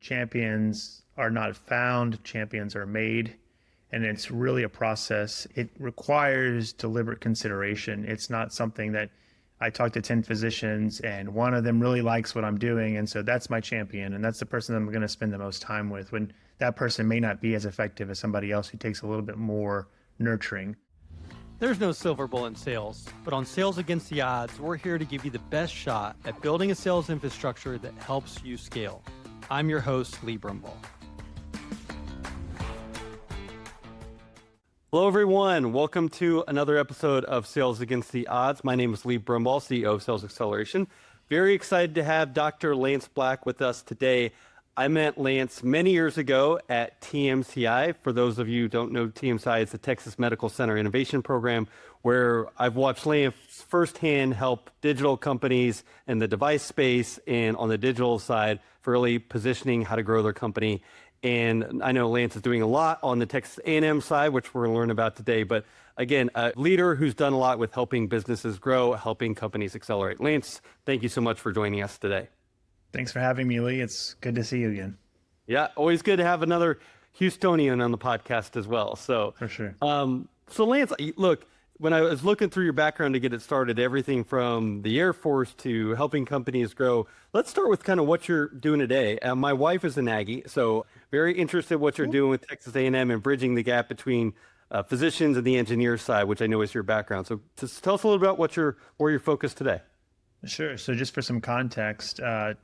champions are not found, champions are made. And it's really a process. It requires deliberate consideration. It's not something that I talk to 10 physicians and one of them really likes what I'm doing. And so that's my champion. And that's the person I'm going to spend the most time with, when that person may not be as effective as somebody else who takes a little bit more nurturing. There's no silver bullet in sales, but on Sales Against the Odds, we're here to give you the best shot at building a sales infrastructure that helps you scale. I'm your host, Lee Brumbaugh. Hello, everyone. Welcome to another episode of Sales Against the Odds. My name is Lee Brumbaugh, CEO of Sales Xceleration. Very excited to have Dr. Lance Black with us today. I met Lance many years ago at TMCI. For those of you who don't know TMCI, it's the Texas Medical Center Innovation Program, where I've watched Lance firsthand help digital companies in the device space and on the digital side for really positioning how to grow their company. And I know Lance is doing a lot on the Texas A&M side, which we're going to learn about today. But again, a leader who's done a lot with helping businesses grow, helping companies accelerate. Lance, thank you so much for joining us today. Thanks for having me, Lee. It's good to see you again. Yeah, always good to have another Houstonian on the podcast as well. So for sure. So Lance, look, when I was looking through your background to get it started, everything from the Air Force to helping companies grow, let's start with kind of what you're doing today. My wife is an Aggie, so very interested in what you're doing with Texas A&M and bridging the gap between physicians and the engineer side, which I know is your background. So just tell us a little about where you're focused today. Sure. So just for some context,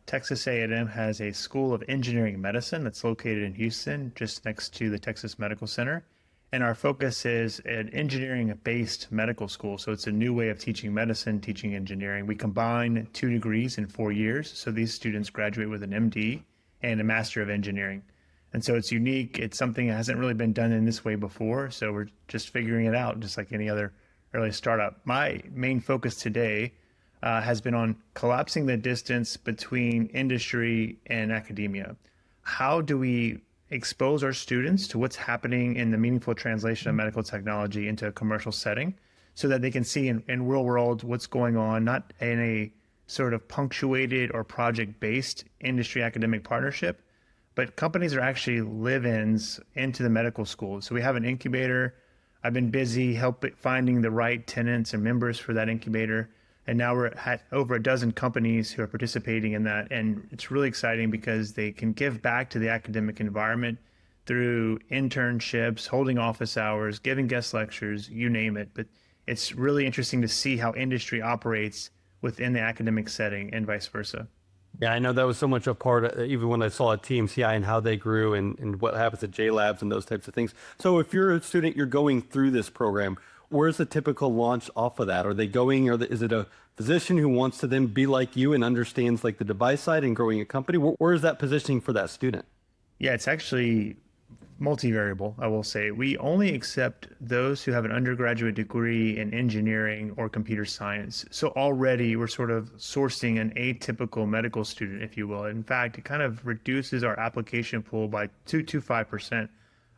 Texas A&M has a School of Engineering Medicine that's located in Houston, just next to the Texas Medical Center. And our focus is an engineering-based medical school. So it's a new way of teaching medicine, teaching engineering. We combine 2 degrees in 4 years. So these students graduate with an MD and a Master of Engineering. And so it's unique. It's something that hasn't really been done in this way before. So we're just figuring it out, just like any other early startup. My main focus today has been on collapsing the distance between industry and academia. How do we expose our students to what's happening in the meaningful translation of medical technology into a commercial setting so that they can see in real world what's going on, not in a sort of punctuated or project-based industry academic partnership, but companies are actually live-ins into the medical school. So we have an incubator. I've been busy finding the right tenants and members for that incubator. And now we're at over a dozen companies who are participating in that. And it's really exciting because they can give back to the academic environment through internships, holding office hours, giving guest lectures, you name it. But it's really interesting to see how industry operates within the academic setting and vice versa. Yeah, I know that was so much a part of, even when I saw at TMCI and how they grew and what happens at J Labs and those types of things. So if you're a student, you're going through this program, where's the typical launch off of that? Are they going, is it a physician who wants to then be like you and understands like the device side and growing a company? Where is that positioning for that student? Yeah, it's actually multivariable, I will say. We only accept those who have an undergraduate degree in engineering or computer science. So already we're sort of sourcing an atypical medical student, if you will. In fact, it kind of reduces our application pool by 2 to 5%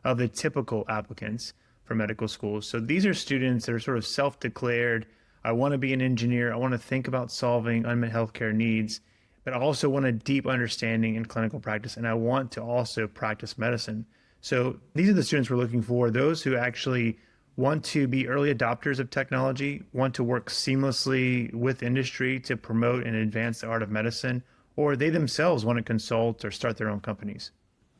of the typical applicants for medical schools. So these are students that are sort of self-declared, I want to be an engineer, I want to think about solving unmet healthcare needs, but I also want a deep understanding in clinical practice, and I want to also practice medicine. So these are the students we're looking for, those who actually want to be early adopters of technology, want to work seamlessly with industry to promote and advance the art of medicine, or they themselves want to consult or start their own companies.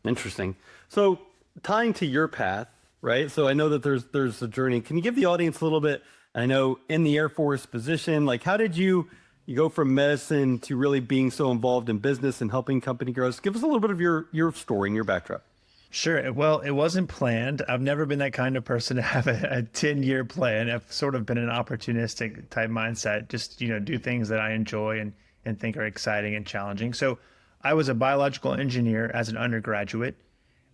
Interesting. So tying to your path, right? So I know that there's a journey. Can you give the audience a little bit? I know in the Air Force position, like how did you go from medicine to really being so involved in business and helping company growth? Give us a little bit of your story and your backdrop. Sure. Well, it wasn't planned. I've never been that kind of person to have a 10-year plan. I've sort of been an opportunistic type mindset, just, do things that I enjoy and think are exciting and challenging. So I was a biological engineer as an undergraduate.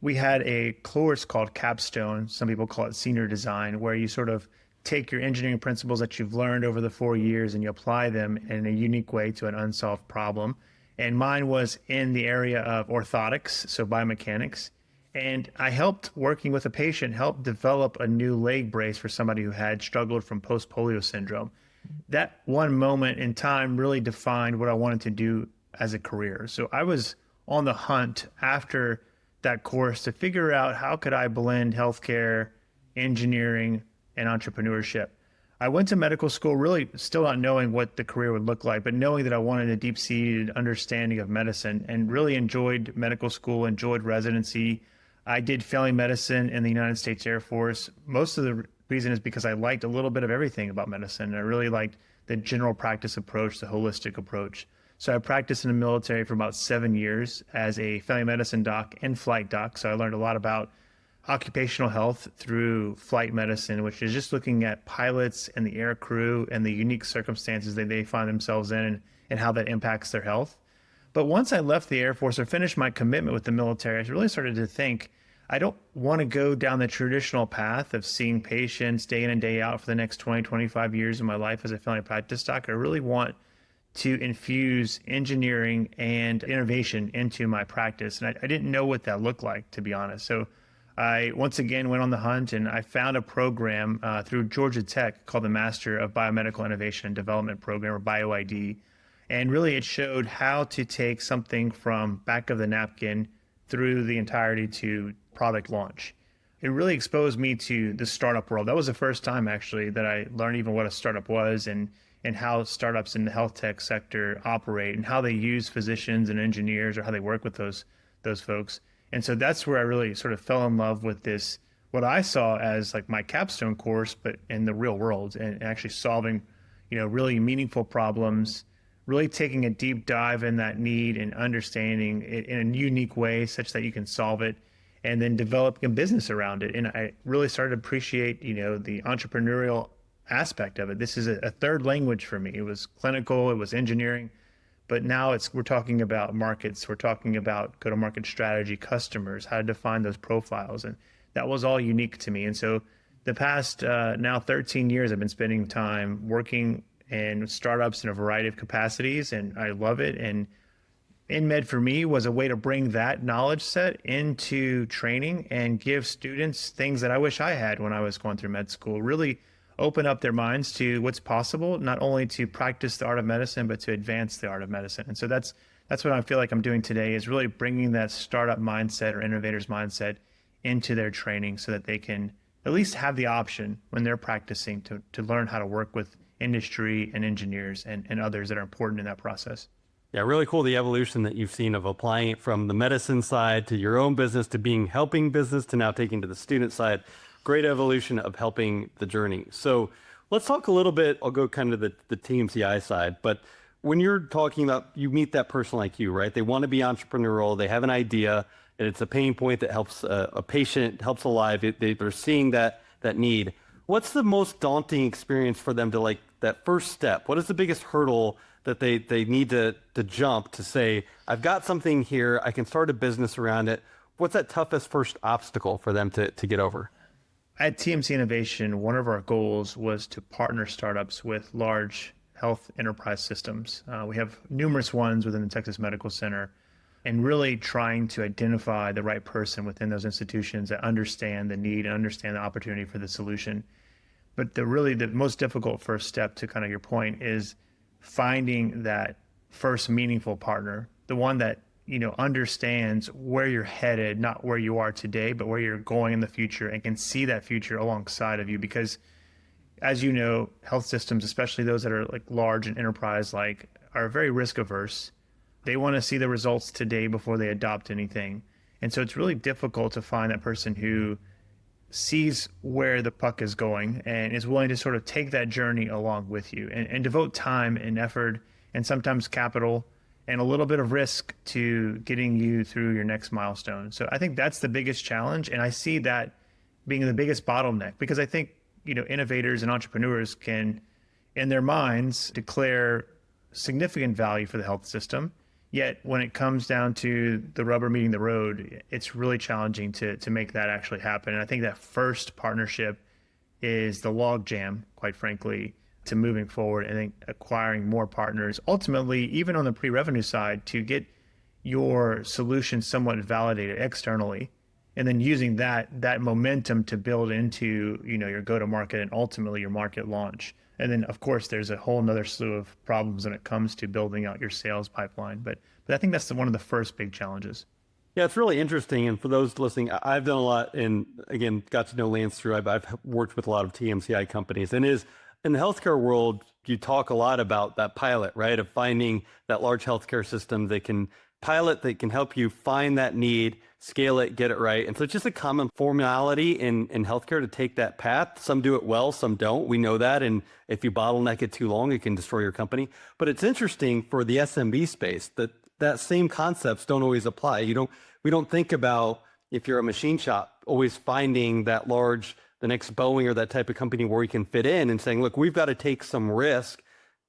We had a course called Capstone. Some people call it senior design, where you sort of take your engineering principles that you've learned over the 4 years and you apply them in a unique way to an unsolved problem. And mine was in the area of orthotics, so biomechanics. And I helped, working with a patient, help develop a new leg brace for somebody who had struggled from post-polio syndrome. That one moment in time really defined what I wanted to do as a career. So I was on the hunt after that course to figure out how could I blend healthcare, engineering, and entrepreneurship. I went to medical school really still not knowing what the career would look like, but knowing that I wanted a deep-seated understanding of medicine and really enjoyed medical school, enjoyed residency. I did family medicine in the United States Air Force. Most of the reason is because I liked a little bit of everything about medicine. I really liked the general practice approach, the holistic approach. So I practiced in the military for about 7 years as a family medicine doc and flight doc. So I learned a lot about occupational health through flight medicine, which is just looking at pilots and the air crew and the unique circumstances that they find themselves in and how that impacts their health. But once I left the Air Force or finished my commitment with the military, I really started to think, I don't want to go down the traditional path of seeing patients day in and day out for the next 20, 25 years of my life as a family practice doc. I really want to infuse engineering and innovation into my practice. And I didn't know what that looked like, to be honest. So I once again went on the hunt and I found a program through Georgia Tech called the Master of Biomedical Innovation and Development Program, or BioID. And really it showed how to take something from back of the napkin through the entirety to product launch. It really exposed me to the startup world. That was the first time actually that I learned even what a startup was and how startups in the health tech sector operate and how they use physicians and engineers or how they work with those folks. And so that's where I really sort of fell in love with this, what I saw as like my capstone course, but in the real world and actually solving, really meaningful problems, really taking a deep dive in that need and understanding it in a unique way such that you can solve it and then developing a business around it. And I really started to appreciate, the entrepreneurial aspect of it. This is a third language for me. It was clinical, it was engineering, but now we're talking about markets, we're talking about go-to-market strategy, customers, how to define those profiles. And that was all unique to me. And so the past now 13 years, I've been spending time working in startups in a variety of capacities, and I love it. And InMed for me was a way to bring that knowledge set into training and give students things that I wish I had when I was going through med school, really open up their minds to what's possible, not only to practice the art of medicine, but to advance the art of medicine. And so that's what I feel like I'm doing today, is really bringing that startup mindset or innovators mindset into their training so that they can at least have the option when they're practicing to learn how to work with industry and engineers and others that are important in that process. Yeah, really cool, the evolution that you've seen of applying it from the medicine side to your own business to being helping business to now taking to the student side. Great evolution of helping the journey. So let's talk a little bit, I'll go kind of the TMCI side, but when you're talking about, you meet that person like you, right? They want to be entrepreneurial, they have an idea, and it's a pain point that helps a patient, helps a life, they're seeing that need. What's the most daunting experience for them to like that first step? What is the biggest hurdle that they need to jump to say, I've got something here, I can start a business around it? What's that toughest first obstacle for them to get over? At TMC Innovation, one of our goals was to partner startups with large health enterprise systems. We have numerous ones within the Texas Medical Center, and really trying to identify the right person within those institutions that understand the need and understand the opportunity for the solution. But the most difficult first step, to kind of your point, is finding that first meaningful partner, the one that understands where you're headed, not where you are today, but where you're going in the future, and can see that future alongside of you. Because as you know, health systems, especially those that are like large and enterprise, are very risk averse. They want to see the results today before they adopt anything. And so it's really difficult to find that person who sees where the puck is going and is willing to sort of take that journey along with you and devote time and effort and sometimes capital and a little bit of risk to getting you through your next milestone. So I think that's the biggest challenge. And I see that being the biggest bottleneck, because I think, innovators and entrepreneurs can, in their minds, declare significant value for the health system. Yet when it comes down to the rubber meeting the road, it's really challenging to make that actually happen. And I think that first partnership is the log jam, quite frankly, to moving forward and then acquiring more partners, ultimately, even on the pre-revenue side, to get your solution somewhat validated externally, and then using that momentum to build into your go-to-market and ultimately your market launch. And then, of course, there's a whole nother slew of problems when it comes to building out your sales pipeline. But I think that's one of the first big challenges. Yeah, it's really interesting. And for those listening, I've done a lot and again, got to know Lance through, I've worked with a lot of TMCI companies and is in the healthcare world, you talk a lot about that pilot, right? Of finding that large healthcare system that can pilot, that can help you find that need, scale it, get it right. And so it's just a common formality in healthcare to take that path. Some do it well, some don't. We know that. And if you bottleneck it too long, it can destroy your company. But it's interesting for the SMB space that same concepts don't always apply. We don't think about, if you're a machine shop, always finding that the next Boeing or that type of company where you can fit in and saying, look, we've got to take some risk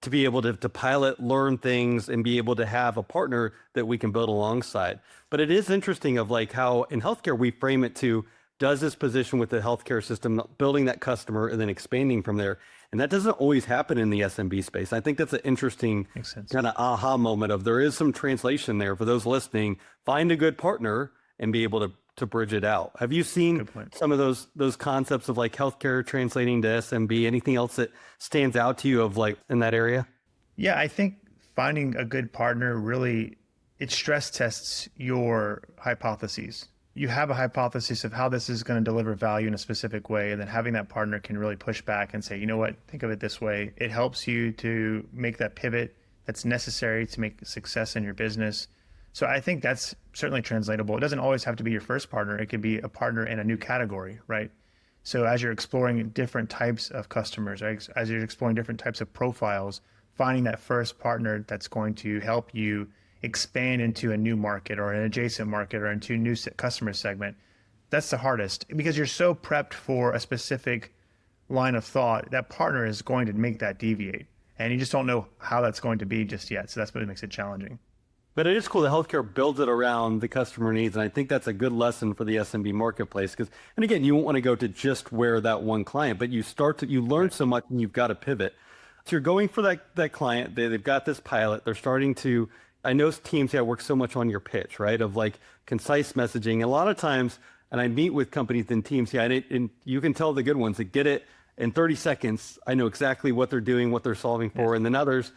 to be able to pilot, learn things, and be able to have a partner that we can build alongside. But it is interesting of like how in healthcare we frame it to, does this position with the healthcare system, building that customer and then expanding from there. And that doesn't always happen in the SMB space. I think that's an interesting kind of aha moment of there is some translation there for those listening. Find a good partner and be able to bridge it out. Have you seen some of those concepts of like healthcare translating to SMB? Anything else that stands out to you of like in that area? Yeah, I think finding a good partner really, it stress tests your hypotheses. You have a hypothesis of how this is going to deliver value in a specific way, and then having that partner can really push back and say, you know what, think of it this way. It helps you to make that pivot that's necessary to make success in your business. So I think that's certainly translatable. It doesn't always have to be your first partner. It could be a partner in a new category, right? So as you're exploring different types of customers, right? As you're exploring different types of profiles, finding that first partner that's going to help you expand into a new market or an adjacent market or into a new customer segment, that's the hardest because you're so prepped for a specific line of thought. That partner is going to make that deviate, and you just don't know how that's going to be just yet. So that's what makes it challenging. But it is cool that healthcare builds it around the customer needs. And I think that's a good lesson for the SMB marketplace. And again, you won't want to go to just where that one client, but you learn so much and you've got to pivot. So you're going for that client, they've got this pilot, they're starting to, I know teams that work so much on your pitch, right? Of like concise messaging. And a lot of times, and I meet with companies and teams, and you can tell the good ones that get it in 30 seconds. I know exactly what they're doing, what they're solving for. Yes. And then others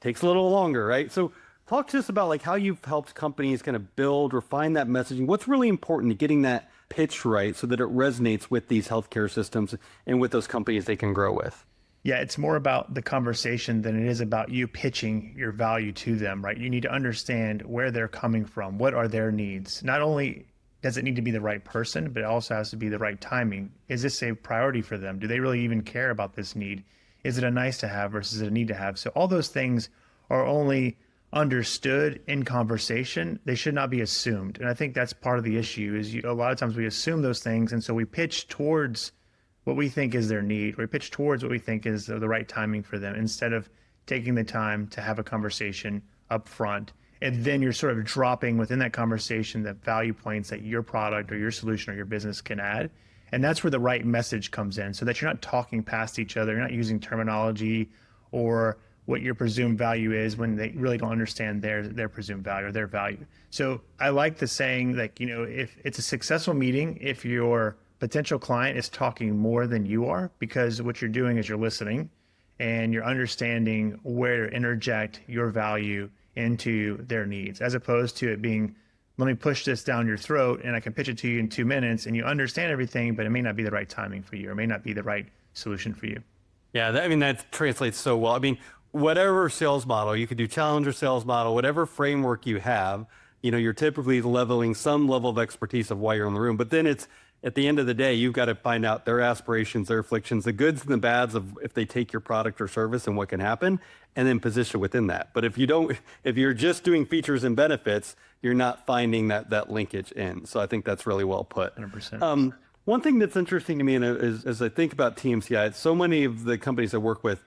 takes a little longer, right? So talk to us about like how you've helped companies kind of build, refine that messaging. What's really important to getting that pitch right so that it resonates with these healthcare systems and with those companies they can grow with? Yeah, it's more about the conversation than it is about you pitching your value to them, right? You need to understand where they're coming from. What are their needs? Not only does it need to be the right person, but it also has to be the right timing. Is this a priority for them? Do they really even care about this need? Is it a nice to have versus a need to have? So all those things are only understood in conversation. They should not be assumed. And I think that's part of the issue is a lot of times we assume those things. And so we pitch towards what we think is their need, or we pitch towards what we think is the right timing for them instead of taking the time to have a conversation up front. And then you're sort of dropping within that conversation the value points that your product or your solution or your business can add. And that's where the right message comes in so that you're not talking past each other. You're not using terminology or what your presumed value is when they really don't understand their presumed value or their value. So I like the saying, like, if it's a successful meeting, if your potential client is talking more than you are, because what you're doing is you're listening and you're understanding where to interject your value into their needs, as opposed to it being, let me push this down your throat and I can pitch it to you in 2 minutes and you understand everything, but it may not be the right timing for you or may not be the right solution for you. Yeah, that translates so well. I mean, whatever sales model, you could do challenger sales model, whatever framework you have, you're typically leveling some level of expertise of why you're in the room, but then it's, at the end of the day, you've got to find out their aspirations, their afflictions, the goods and the bads of if they take your product or service and what can happen, and then position within that. But if you're just doing features and benefits, you're not finding that linkage in. So I think that's really well put. 100%. One thing that's interesting to me is as I think about TMCI, so many of the companies I work with,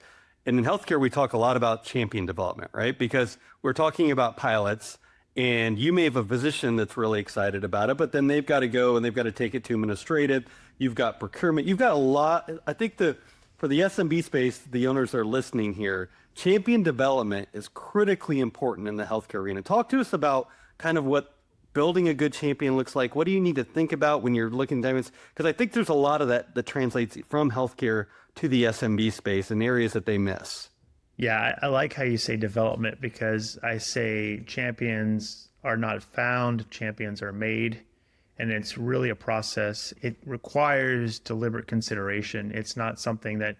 and in healthcare, we talk a lot about champion development, right? Because we're talking about pilots, and you may have a physician that's really excited about it, but then they've got to go and they've got to take it to administrative. You've got procurement. You've got a lot. I think for the SMB space, the owners that are listening here, champion development is critically important in the healthcare arena. Talk to us about kind of what building a good champion looks like? What do you need to think about when you're looking at diamonds? Because I think there's a lot of that translates from healthcare to the SMB space and areas that they miss. Yeah, I like how you say development, because I say champions are not found, champions are made. And it's really a process. It requires deliberate consideration. It's not something that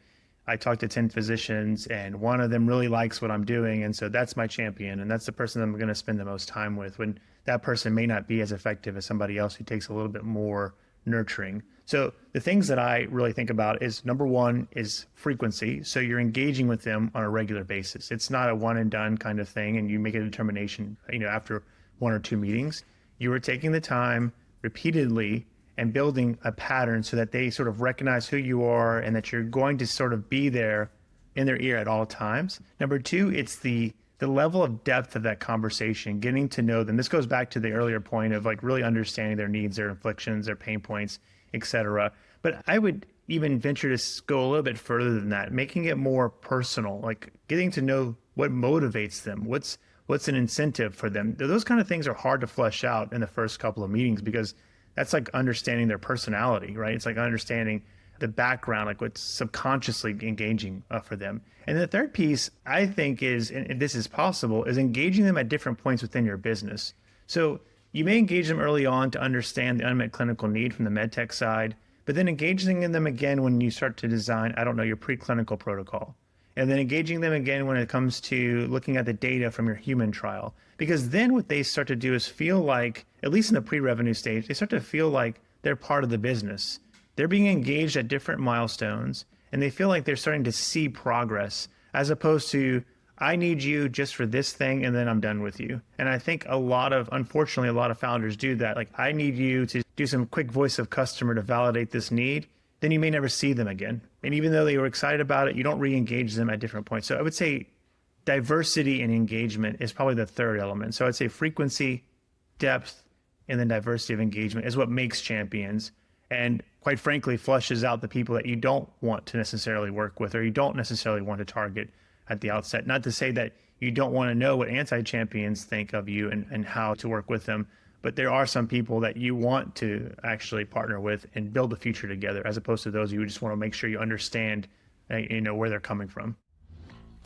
I talk to 10 physicians and one of them really likes what I'm doing. And so that's my champion. And that's the person I'm going to spend the most time with, when that person may not be as effective as somebody else who takes a little bit more nurturing. So the things that I really think about is, number one is frequency. So you're engaging with them on a regular basis. It's not a one and done kind of thing, and you make a determination, after one or two meetings. You are taking the time repeatedly and building a pattern so that they sort of recognize who you are and that you're going to sort of be there in their ear at all times. Number two, it's the level of depth of that conversation, getting to know them. This goes back to the earlier point of like really understanding their needs, their afflictions, their pain points, etc. But I would even venture to go a little bit further than that, making it more personal, like getting to know what motivates them, what's an incentive for them. Those kind of things are hard to flesh out in the first couple of meetings, because that's like understanding their personality, right? It's like understanding the background, like what's subconsciously engaging for them. And the third piece, I think, is, and this is possible, is engaging them at different points within your business. So you may engage them early on to understand the unmet clinical need from the medtech side, but then engaging them again when you start to design, your preclinical protocol. And then engaging them again when it comes to looking at the data from your human trial. Because then what they start to do is feel like, at least in the pre-revenue stage, they start to feel like they're part of the business. They're being engaged at different milestones, and they feel like they're starting to see progress, as opposed to, I need you just for this thing, and then I'm done with you. And I think unfortunately, a lot of founders do that. Like, I need you to do some quick voice of customer to validate this need. Then you may never see them again. And even though they were excited about it, you don't re-engage them at different points. So I would say diversity and engagement is probably the third element. So I'd say frequency, depth, and then diversity of engagement is what makes champions, and quite frankly, flushes out the people that you don't want to necessarily work with, or you don't necessarily want to target at the outset. Not to say that you don't want to know what anti-champions think of you and how to work with them, but there are some people that you want to actually partner with and build the future together, as opposed to those you just want to make sure you understand, where they're coming from.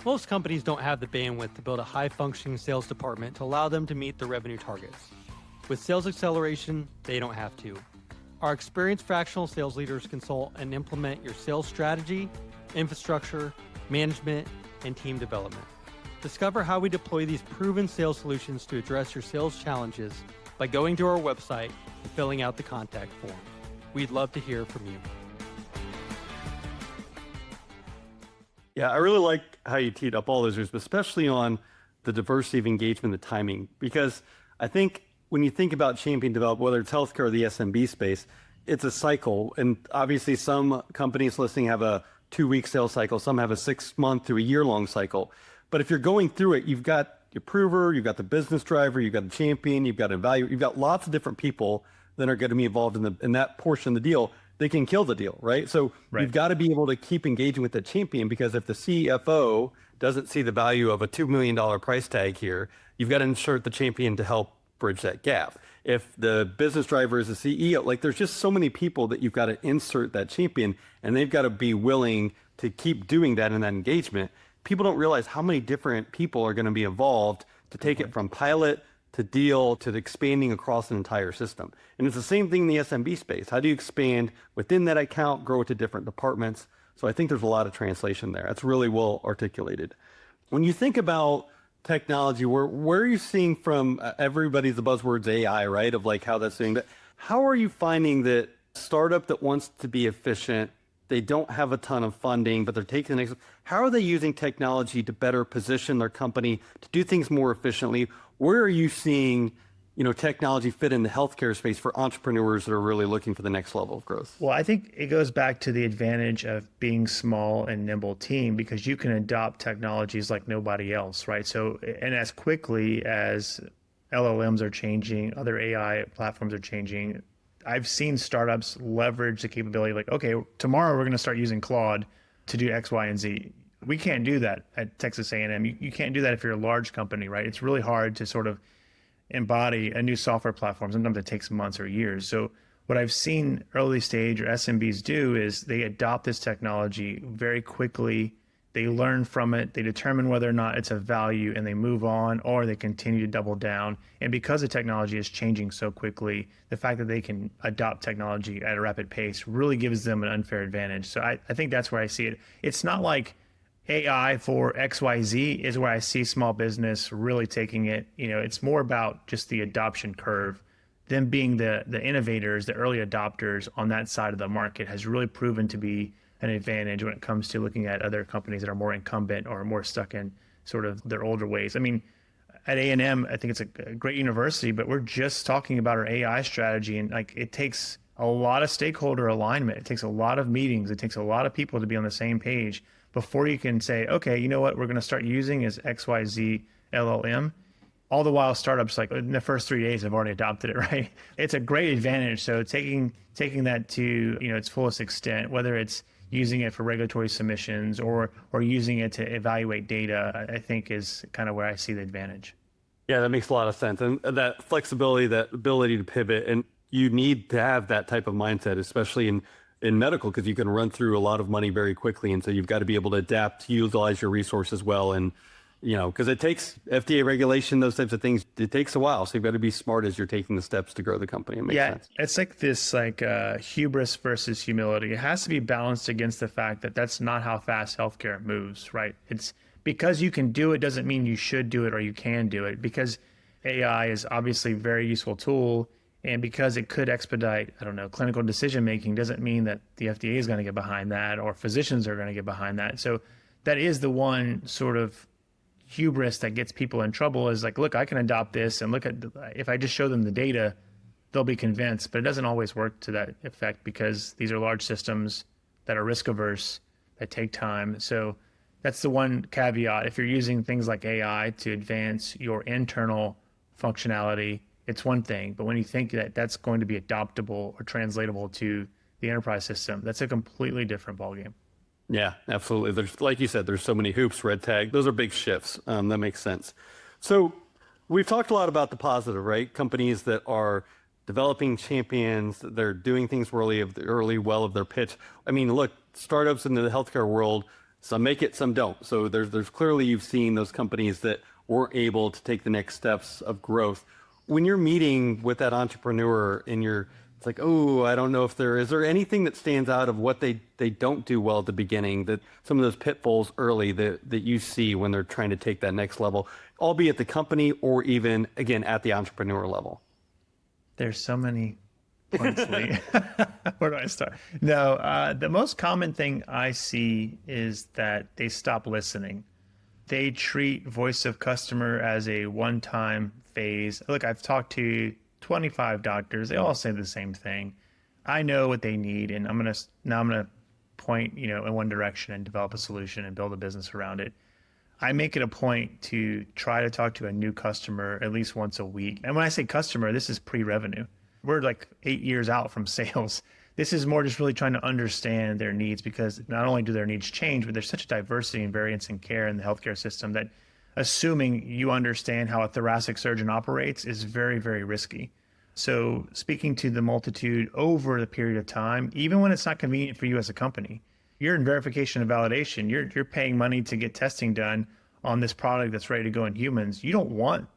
Most companies don't have the bandwidth to build a high-functioning sales department to allow them to meet their revenue targets. With Sales Acceleration, they don't have to. Our experienced fractional sales leaders consult and implement your sales strategy, infrastructure, management, and team development. Discover how we deploy these proven sales solutions to address your sales challenges by going to our website and filling out the contact form. We'd love to hear from you. Yeah, I really like how you teed up all those areas, but especially on the diversity of engagement, the timing, because I think when you think about champion development, whether it's healthcare or the SMB space, it's a cycle. And obviously some companies listening have a 2-week sales cycle, some have a 6-month to a year-long cycle. But if you're going through it, you've got your prover, you've got the business driver, you've got the champion, you've got evaluator, you've got lots of different people that are going to be involved in that portion of the deal. They can kill the deal, right? So you've got to be able to keep engaging with the champion, because if the CFO doesn't see the value of a $2 million price tag here, you've got to insert the champion to help bridge that gap. If the business driver is the CEO, like there's just so many people that you've got to insert that champion, and they've got to be willing to keep doing that in that engagement. People don't realize how many different people are going to be involved to take it from pilot to deal to expanding across an entire system. And it's the same thing in the SMB space. How do you expand within that account, grow it to different departments? So I think there's a lot of translation there. That's really well articulated. When you think about technology, where are you seeing from everybody's the buzzwords AI, right? Of like how that's doing that. How are you finding that startup that wants to be efficient, they don't have a ton of funding, but they're taking the next, how are they using technology to better position their company to do things more efficiently? Where are you seeing, technology fit in the healthcare space for entrepreneurs that are really looking for the next level of growth? Well, I think it goes back to the advantage of being small and nimble team, because you can adopt technologies like nobody else, right? So, and as quickly as LLMs are changing, other AI platforms are changing, I've seen startups leverage the capability like, okay, tomorrow we're going to start using Claude to do X, Y, and Z. We can't do that at Texas A&M. You can't do that if you're a large company, right? It's really hard to sort of embody a new software platform, sometimes it takes months or years. So what I've seen early stage or SMBs do is they adopt this technology very quickly. They learn from it, they determine whether or not it's of value, and they move on, or they continue to double down. And because the technology is changing so quickly, the fact that they can adopt technology at a rapid pace really gives them an unfair advantage. So I think that's where I see it. It's not like AI for XYZ is where I see small business really taking it. It's more about just the adoption curve. Them being the innovators, the early adopters on that side of the market has really proven to be an advantage when it comes to looking at other companies that are more incumbent or more stuck in sort of their older ways. I mean, at A&M, I think it's a great university, but we're just talking about our AI strategy, and like it takes a lot of stakeholder alignment. It takes a lot of meetings. It takes a lot of people to be on the same page before you can say, okay, you know what we're going to start using is XYZ LLM. All the while startups, like in the first 3 days, have already adopted it, right? It's a great advantage. So taking that to its fullest extent, whether it's using it for regulatory submissions or using it to evaluate data, I think is kind of where I see the advantage. Yeah, that makes a lot of sense. And that flexibility, that ability to pivot, and you need to have that type of mindset, especially in medical, because you can run through a lot of money very quickly. And so you've got to be able to adapt, utilize your resources well. And, because it takes FDA regulation, those types of things, it takes a while. So you've got to be smart as you're taking the steps to grow the company. It makes sense. It's like this hubris versus humility. It has to be balanced against the fact that that's not how fast healthcare moves, right? It's because you can do it doesn't mean you should do it or you can do it, because AI is obviously a very useful tool. And because it could expedite, clinical decision making doesn't mean that the FDA is going to get behind that or physicians are going to get behind that. So that is the one sort of hubris that gets people in trouble, is like, look, I can adopt this, and if I just show them the data, they'll be convinced. But it doesn't always work to that effect, because these are large systems that are risk averse, that take time. So that's the one caveat. If you're using things like AI to advance your internal functionality, it's one thing. But when you think that that's going to be adoptable or translatable to the enterprise system, that's a completely different ballgame. Yeah, absolutely. There's, like you said, there's so many hoops, red tag. Those are big shifts. That makes sense. So we've talked a lot about the positive, right? Companies that are developing champions, they're doing things early well of their pitch. I mean, look, startups in the healthcare world, some make it, some don't. So there's clearly, you've seen those companies that weren't able to take the next steps of growth. When you're meeting with that entrepreneur and it's like, oh, I don't know if is there anything that stands out of what they don't do well at the beginning, that some of those pitfalls early that you see when they're trying to take that next level, albeit the company or even, again, at the entrepreneur level? There's so many points, Lee. Where do I start? No, the most common thing I see is that they stop listening. They treat voice of customer as a one-time phase. Look, I've talked to 25 doctors. They all say the same thing. I know what they need, and I'm gonna point, in one direction and develop a solution and build a business around it. I make it a point to try to talk to a new customer at least once a week. And when I say customer, this is pre-revenue. We're like 8 years out from sales. This is more just really trying to understand their needs, because not only do their needs change, but there's such a diversity and variance in care in the healthcare system that assuming you understand how a thoracic surgeon operates is very, very risky. So speaking to the multitude over the period of time, even when it's not convenient for you as a company, you're in verification and validation. You're paying money to get testing done on this product that's ready to go in humans. You don't want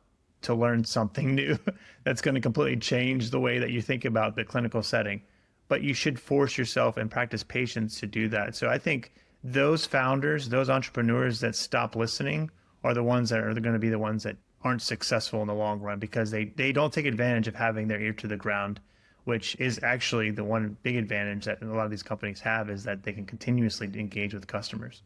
to learn something new that's going to completely change the way that you think about the clinical setting. But you should force yourself and practice patience to do that. So I think those founders, those entrepreneurs that stop listening are the ones that are going to be the ones that aren't successful in the long run, because they don't take advantage of having their ear to the ground, which is actually the one big advantage that a lot of these companies have, is that they can continuously engage with customers.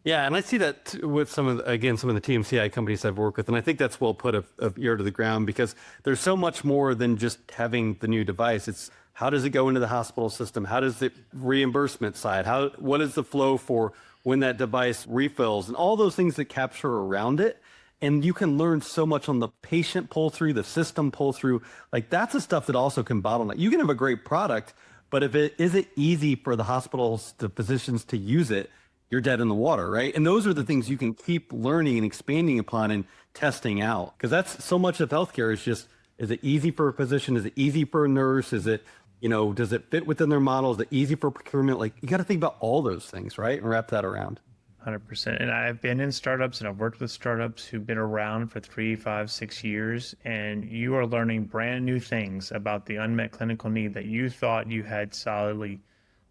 Yeah, and I see that with some of the TMCI companies I've worked with, and I think that's well put, of ear to the ground, because there's so much more than just having the new device. It's how does it go into the hospital system? How does the reimbursement side? What is the flow for when that device refills, and all those things that capture around it? And you can learn so much on the patient pull through, the system pull through. Like, that's the stuff that also can bottleneck. You can have a great product, but if is it easy for the hospitals, the physicians to use it, you're dead in the water, right? And those are the things you can keep learning and expanding upon and testing out. Because that's so much of healthcare is just, is it easy for a physician? Is it easy for a nurse? Is it, does it fit within their model? Is it easy for procurement? Like, you got to think about all those things, right? And wrap that around. 100%. And I've been in startups and I've worked with startups who've been around for 3, 5, 6 years, and you are learning brand new things about the unmet clinical need that you thought you had solidly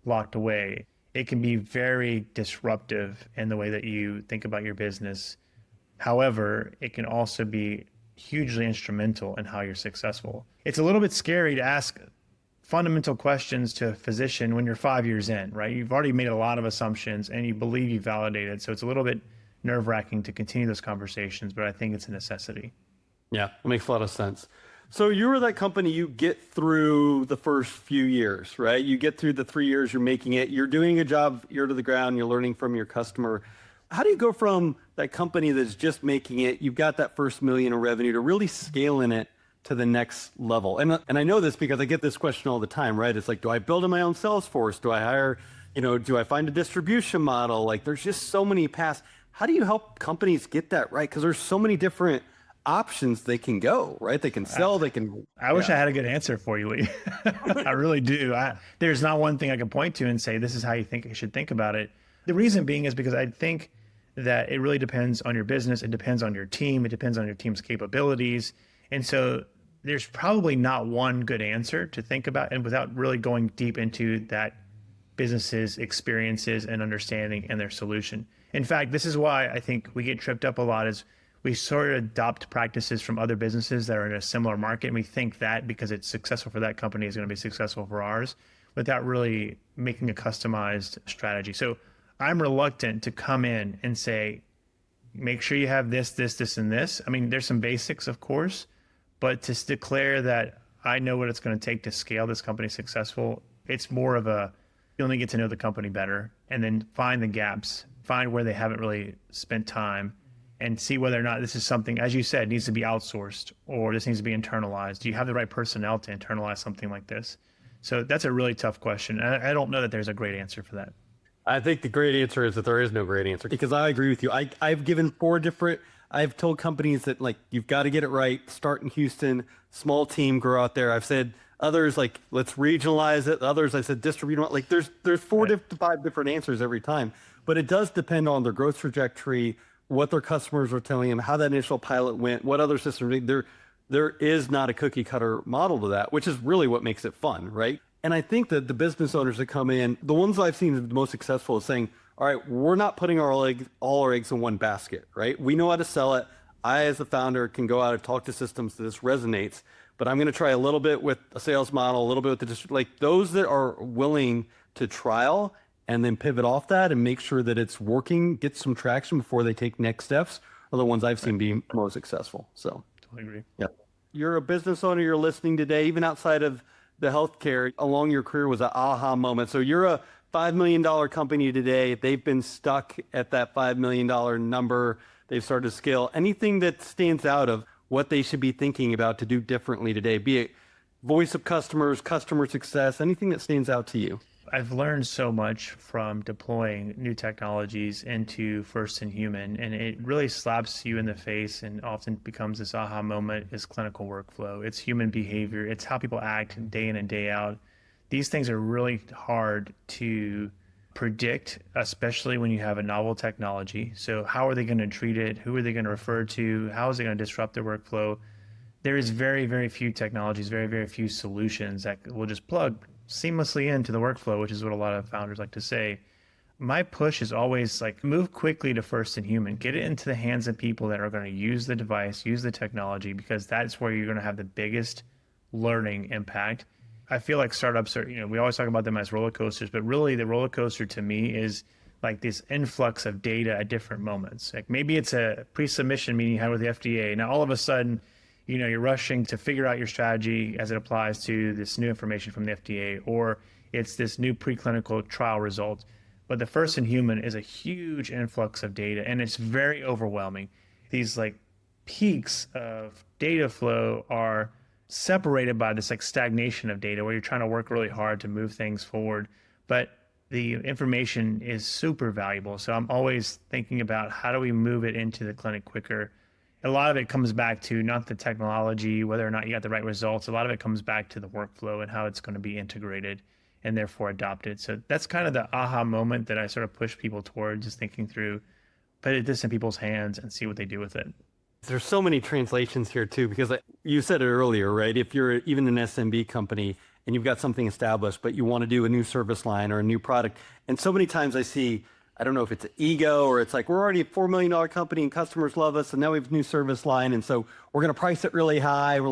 locked away. It can be very disruptive in the way that you think about your business. However, it can also be hugely instrumental in how you're successful. It's a little bit scary to ask fundamental questions to a physician when you're 5 years in, right? You've already made a lot of assumptions and you believe you validated. So it's a little bit nerve-wracking to continue those conversations, but I think it's a necessity. Yeah, it makes a lot of sense. So you were that company, you get through the first few years, right? You get through the 3 years, you're making it, you're doing a job ear to the ground, you're learning from your customer. How do you go from that company that's just making it, you've got that first million in revenue, to really scaling it to the next level? And I know this because I get this question all the time, right? It's like, do I build in my own sales force? Do I hire, do I find a distribution model? Like, there's just so many paths. How do you help companies get that right? Because there's so many different options they can go, right? They can sell, they can. I wish I had a good answer for you, Lee. I really do. There's not one thing I can point to and say, this is how you think you should think about it. The reason being is because I think that it really depends on your business. It depends on your team. It depends on your team's capabilities. And so there's probably not one good answer to think about, and without really going deep into that business's experiences and understanding and their solution. In fact, this is why I think we get tripped up a lot, is we sort of adopt practices from other businesses that are in a similar market, and we think that because it's successful for that company is going to be successful for ours, without really making a customized strategy. So I'm reluctant to come in and say, make sure you have this, this, this, and this. I mean, there's some basics, of course, but to declare that I know what it's going to take to scale this company successful, it's more of a, you only get to know the company better and then find the gaps, find where they haven't really spent time, and see whether or not this is something, as you said, needs to be outsourced or this needs to be internalized. Do you have the right personnel to internalize something like this? So that's a really tough question. I don't know that there's a great answer for that. I think the great answer is that there is no great answer, because I agree with you. I've given I've told companies that, like, you've got to get it right. Start in Houston, small team, grow out there. I've said others, like, let's regionalize it. Others, I said distribute. Like, there's 4 to 5 different answers every time, but it does depend on their growth trajectory, what their customers are telling them, how that initial pilot went, what other systems. There is not a cookie cutter model to that, which is really what makes it fun, right? And I think that the business owners that come in, the ones I've seen the most successful is saying, all right, we're not putting all our eggs in one basket, right? We know how to sell it. I, as a founder, can go out and talk to systems that this resonates, but I'm going to try a little bit with a sales model, a little bit with the district. Like, those that are willing to trial and then pivot off that and make sure that it's working, get some traction before they take next steps, are the ones I've seen be most successful. So, Totally agree. Yeah. You're a business owner, you're listening today, even outside of the healthcare, along your career was an aha moment. So you're a $5 million company today. They've been stuck at that $5 million number. They've started to scale. Anything that stands out of what they should be thinking about to do differently today, be it voice of customers, customer success, anything that stands out to you? I've learned so much from deploying new technologies into First in Human, and it really slaps you in the face and often becomes this aha moment is clinical workflow. It's human behavior. It's how people act day in and day out. These things are really hard to predict, especially when you have a novel technology. So how are they going to treat it? Who are they going to refer to? How is it going to disrupt their workflow? There is very, very few technologies, very, very few solutions that will just plug seamlessly into the workflow, which is what a lot of founders like to say. My push is always like, move quickly to First in Human, get it into the hands of people that are going to use the device, use the technology, because that's where you're going to have the biggest learning impact. I feel like startups are, we always talk about them as roller coasters, but really the roller coaster to me is like this influx of data at different moments. Like, maybe it's a pre-submission meeting you had with the FDA. Now all of a sudden, you're rushing to figure out your strategy as it applies to this new information from the FDA, or it's this new preclinical trial result. But the First in Human is a huge influx of data, and it's very overwhelming. These like peaks of data flow are separated by this like stagnation of data where you're trying to work really hard to move things forward. But the information is super valuable. So I'm always thinking about how do we move it into the clinic quicker. A lot of it comes back to not the technology, whether or not you got the right results. A lot of it comes back to the workflow and how it's going to be integrated and therefore adopted. So that's kind of the aha moment that I sort of push people towards, is thinking through, put this in people's hands and see what they do with it. There's so many translations here too, because you said it earlier, right? If you're even an SMB company and you've got something established, but you want to do a new service line or a new product, and so many times I see, I don't know if it's an ego or it's like, we're already a $4 million company and customers love us, and now we have a new service line, and so we're going to price it really high. I'm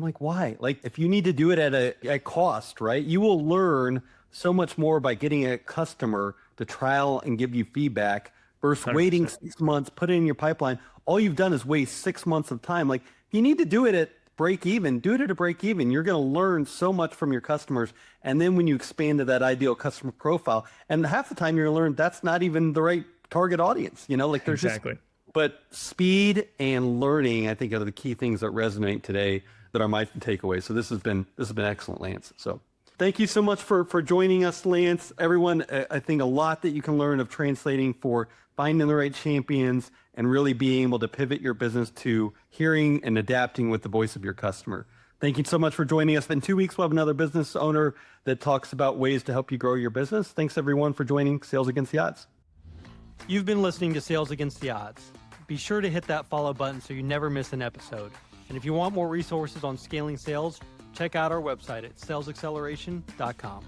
like, why? Like, if you need to do it at a cost, right? You will learn so much more by getting a customer to trial and give you feedback versus 100%. waiting 6 months, put it in your pipeline. All you've done is waste 6 months of time. Like, if you need to do it at break even, do it at a break even. You're going to learn so much from your customers. And then when you expand to that ideal customer profile, and half the time you're going to learn that's not even the right target audience, like there's Exactly. but speed and learning, I think, are the key things that resonate today that are my takeaways. So this has been excellent, Lance. So thank you so much for joining us, Lance. Everyone, I think a lot that you can learn of translating for finding the right champions and really being able to pivot your business to hearing and adapting with the voice of your customer. Thank you so much for joining us. In 2 weeks, we'll have another business owner that talks about ways to help you grow your business. Thanks, everyone, for joining Sales Against the Odds. You've been listening to Sales Against the Odds. Be sure to hit that follow button so you never miss an episode. And if you want more resources on scaling sales, check out our website at salesxceleration.com.